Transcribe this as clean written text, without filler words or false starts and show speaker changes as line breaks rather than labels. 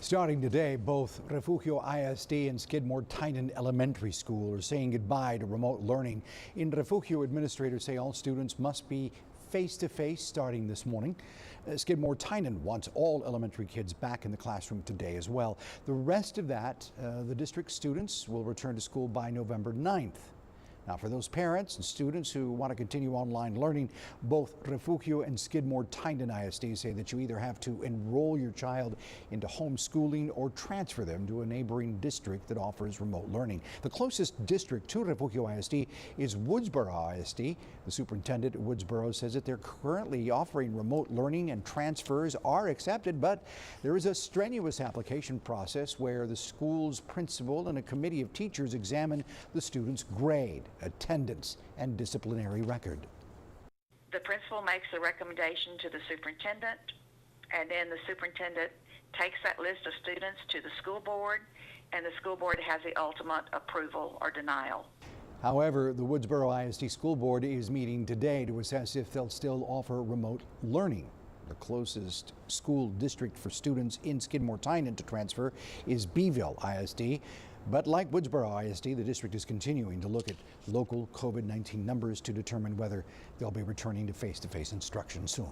Starting today, both Refugio ISD and Skidmore-Tynan Elementary School are saying goodbye to remote learning. In Refugio, administrators say all students must be face-to-face starting this morning. Skidmore-Tynan wants all elementary kids back in the classroom today as well. The rest of that, the district students will return to school by November 9th. Now, for those parents and students who want to continue online learning, both Refugio and Skidmore-Tynan ISD say that you either have to enroll your child into homeschooling or transfer them to a neighboring district that offers remote learning. The closest district to Refugio ISD is Woodsboro ISD. The superintendent at Woodsboro says that they're currently offering remote learning and transfers are accepted, but there is a strenuous application process where the school's principal and a committee of teachers examine the student's grade, attendance, and disciplinary record.
The principal makes a recommendation to the superintendent, and then the superintendent takes that list of students to the school board, and the school board has the ultimate approval or denial.
However, the Woodsboro ISD School Board is meeting today to assess if they'll still offer remote learning. The closest school district for students in Skidmore-Tynan to transfer is Beeville ISD. But like Woodsboro ISD, the district is continuing to look at local COVID-19 numbers to determine whether they'll be returning to face-to-face instruction soon.